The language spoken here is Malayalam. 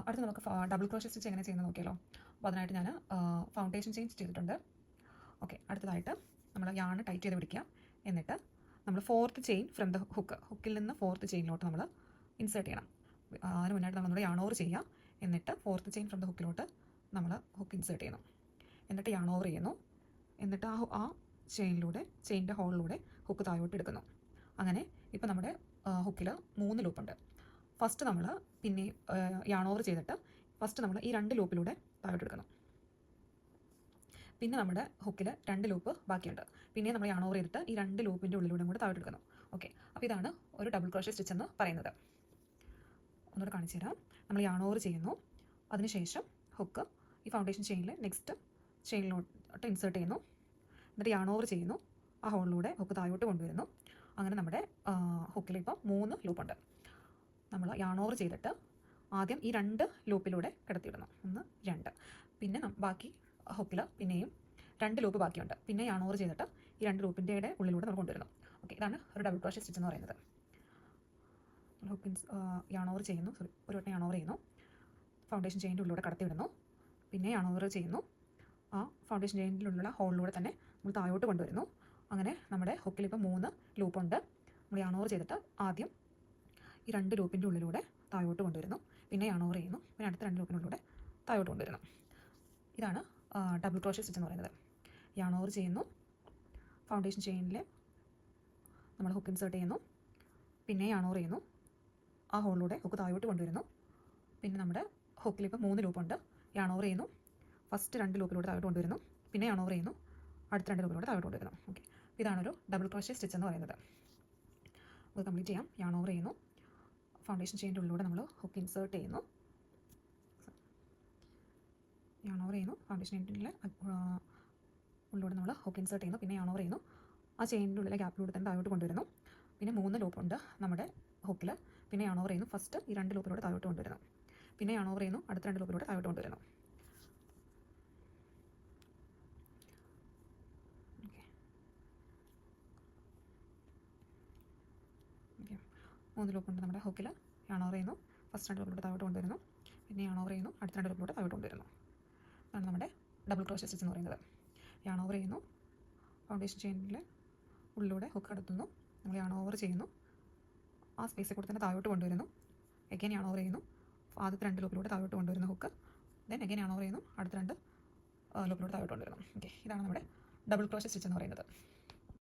അടുത്ത് നമുക്ക് ഡബിൾ ക്രോഷേ സ്റ്റിച്ച് എങ്ങനെ ചെയ്യുന്നത് നോക്കിയാലോ. അപ്പോൾ അതിനായിട്ട് ഞാൻ ഫൗണ്ടേഷൻ ചെയിൻ ചെയ്തിട്ടുണ്ട്. ഓക്കെ, അടുത്തതായിട്ട് നമ്മൾ യാൺ ടൈറ്റ് ചെയ്ത് പിടിക്കുക. എന്നിട്ട് നമ്മൾ 4th ചെയിൻ ഫ്രം ദ ഹുക്കിൽ നിന്ന് 4th ചെയിനിലോട്ട് നമ്മൾ ഇൻസേർട്ട് ചെയ്യണം. അതിന് മുന്നായിട്ട് നമ്മൾ യാൺ ഓവർ ചെയ്യുക. എന്നിട്ട് 4th ചെയിൻ ഫ്രം ദ ഹുക്കിലോട്ട് നമ്മൾ ഹുക്ക് ഇൻസേർട്ട് ചെയ്യുന്നു. എന്നിട്ട് യാൺ ഓവർ ചെയ്യുന്നു. എന്നിട്ട് ആ ചെയിനിൻ്റെ ഹോളിലൂടെ ഹുക്ക് താഴോട്ട് എടുക്കുന്നു. അങ്ങനെ ഇപ്പോൾ നമ്മുടെ ഹുക്കിൽ 3 ലൂപ്പുണ്ട്. ഫസ്റ്റ് നമ്മൾ പിന്നെ യാൺ ഓവർ ചെയ്തിട്ട് ഫസ്റ്റ് നമ്മൾ ഈ 2 ലൂപ്പിലൂടെ താഴോട്ട് എടുക്കണം. പിന്നെ നമ്മുടെ ഹുക്കിൽ 2 ലൂപ്പ് ബാക്കിയുണ്ട്. പിന്നെ നമ്മൾ യാൺ ഓവർ ചെയ്തിട്ട് ഈ 2 ലൂപ്പിൻ്റെ ഉള്ളിലൂടെ കൂടെ താഴോട്ട് എടുക്കണം. ഓക്കെ, അപ്പോൾ ഇതാണ് ഒരു ഡബിൾ ക്രോഷേ സ്റ്റിച്ച് എന്ന് പറയുന്നത്. ഒന്നുകൂടെ കാണിച്ചു തരാം. നമ്മൾ യാൺ ഓവർ ചെയ്യുന്നു. അതിനുശേഷം ഹുക്ക് ഈ ഫൗണ്ടേഷൻ ചെയിനിൽ നെക്സ്റ്റ് ചെയിനിലോട്ട് ഇൻസേർട്ട് ചെയ്യുന്നു. എന്നിട്ട് യാൺ ഓവർ ചെയ്യുന്നു. ആ ഹോളിലൂടെ ഹുക്ക് താഴോട്ട് കൊണ്ടുവരുന്നു. അങ്ങനെ നമ്മുടെ ഹുക്കിൽ ഇപ്പോൾ 3 ലൂപ്പുണ്ട്. നമ്മൾ യാൺ ഓവർ ചെയ്തിട്ട് ആദ്യം ഈ 2 ലൂപ്പിലൂടെ കിടത്തിയിടണം. 1 2. പിന്നെ ബാക്കി ഹുക്കിൽ പിന്നെയും 2 ലൂപ്പ് ബാക്കിയുണ്ട്. പിന്നെ യാൺ ഓവർ ചെയ്തിട്ട് ഈ 2 ലൂപ്പിൻ്റെ ഉള്ളിലൂടെ നമ്മൾ കൊണ്ടുവരുന്നു. ഓക്കെ, ഇതാണ് ഒരു ഡബിൾ ക്രോഷേ സ്റ്റിച്ച് എന്ന് പറയുന്നത്. ഹുക്കിൻ യാൺ ഓവർ ചെയ്യുന്നു. ഒരു വട്ടം യാൺ ഓവർ ചെയ്യുന്നു. ഫൗണ്ടേഷൻ ചെയിനിൻ്റെ ഉള്ളിലൂടെ കടത്തിവിടുന്നു. പിന്നെ യാൺ ഓവർ ചെയ്യുന്നു. ആ ഫൗണ്ടേഷൻ ചെയിനിലുള്ള ഹോളിലൂടെ തന്നെ നമ്മൾ താഴോട്ട് കൊണ്ടുവരുന്നു. അങ്ങനെ നമ്മുടെ ഹുക്കിൽ ഇപ്പോൾ 3 ലൂപ്പുണ്ട്. നമ്മൾ യാൺ ഓവർ ചെയ്തിട്ട് ആദ്യം ഈ 2 ലൂപ്പിൻ്റെ ഉള്ളിലൂടെ താഴോട്ട് കൊണ്ടുവരുന്നു. പിന്നെ യാൺ ഓവർ ചെയ്യുന്നു. പിന്നെ അടുത്ത 2 ലൂപ്പിനുള്ളിലൂടെ താഴോട്ട് കൊണ്ടുവരുന്നു. ഇതാണ് ഡബിൾ ക്രോഷേ സ്റ്റിച്ച് എന്ന് പറയുന്നത്. യാൺ ഓവർ ചെയ്യുന്നു. ഫൗണ്ടേഷൻ ചെയിനിൽ നമ്മൾ ഹുക്ക് ഇൻസേർട്ട് ചെയ്യുന്നു. പിന്നെ യാൺ ഓവർ ചെയ്യുന്നു. ആ ഹോളിലൂടെ ഹുക്ക് താഴോട്ട് കൊണ്ടുവരുന്നു. പിന്നെ നമ്മുടെ ഹുക്കിൽ ഇപ്പോൾ 3 ലൂപ്പുണ്ട്. യാൺ ഓവർ ചെയ്യുന്നു. ഫസ്റ്റ് 2 ലൂപ്പിലൂടെ താഴോട്ട് കൊണ്ടുവരുന്നു. പിന്നെ യാൺ ഓവർ ചെയ്യുന്നു. അടുത്ത 2 ലൂപ്പിലൂടെ താഴോട്ട് കൊണ്ടുവരുന്നു. ഓക്കെ, ഇതാണൊരു ഡബിൾ ക്രോഷേ സ്റ്റിച്ച് എന്ന് പറയുന്നത്. അത് കംപ്ലീറ്റ് ചെയ്യാം. യാൺ ഓവർ ചെയ്യുന്നു. ഫൗണ്ടേഷൻ ചെയിനിൻ്റെ ഉള്ളിലൂടെ നമ്മൾ ഹുക്ക് ഇൻസേർട്ട് ചെയ്യുന്നു. യാൺ ഓവർ ചെയ്യുന്നു. ഫൗണ്ടേഷൻ ചെയിനിൻ്റെ ഉള്ളിലൂടെ നമ്മൾ ഹുക്ക് ഇൻസേർട്ട് ചെയ്യുന്നു. പിന്നെ യാൺ ഓവർ ചെയ്യുന്നു. ആ ചെയിനിൻ്റെ ഉള്ളിലെ ഗ്യാപ്പിലൂടെ തന്നെ താഴോട്ട് കൊണ്ടുവരുന്നു. പിന്നെ 3 ലൂപ്പുണ്ട് നമ്മുടെ ഹുക്കിൽ. പിന്നെ യാൺ ഓവർ ചെയ്യുന്നു. ഫസ്റ്റ് ഈ 2 ലൂപ്പിലൂടെ താഴോട്ട് കൊണ്ടുവരുന്നു. പിന്നെ യാൺ ഓവർ ചെയ്യുന്നു. അടുത്ത 2 ലൂപ്പിലൂടെ താഴോട്ട് കൊണ്ടുവരുന്നു. ഓക്കെ, 3 ലൂപ്പുണ്ട് നമ്മുടെ ഹുക്കിൽ. യാൺ ഓവർ ചെയ്യുന്നു. ഫസ്റ്റ് 2 ലൂപ്പിലൂടെ താഴോട്ട് കൊണ്ടുവരുന്നു. പിന്നെ യാൺ ഓവർ ചെയ്യുന്നു. അടുത്ത 2 ലൂപ്പിലൂടെ താഴോട്ട് കൊണ്ടുവരുന്നു. അതാണ് നമ്മുടെ ഡബിൾ ക്രോഷേ സ്റ്റിച്ച് എന്ന് പറയുന്നത്. യാൺ ഓവർ ചെയ്യുന്നു. ഫൗണ്ടേഷൻ ചെയിനിൽ ഉള്ളിലൂടെ ഹുക്ക് കടത്തുന്നു. നമ്മൾ യാൺ ഓവർ ചെയ്യുന്നു. ആ സ്പേസിൽ കൂടെ തന്നെ താഴോട്ട് കൊണ്ടുവരുന്നു. എഗൈൻ യാൺ ഓവർ ചെയ്യുന്നു. ആദ്യത്തെ 2 ലൂപ്പിലൂടെ താഴോട്ട് കൊണ്ടുവരുന്ന hook. Then again yarn over ചെയ്യുന്നു. അടുത്ത 2 ലൂപ്പിലൂടെ താഴോട്ട് കൊണ്ടുവരുന്നു. ഓക്കെ, ഇതാണ് നമ്മുടെ ഡബിൾ ക്രോഷേ സ്റ്റിച്ച് എന്ന് പറയുന്നത്.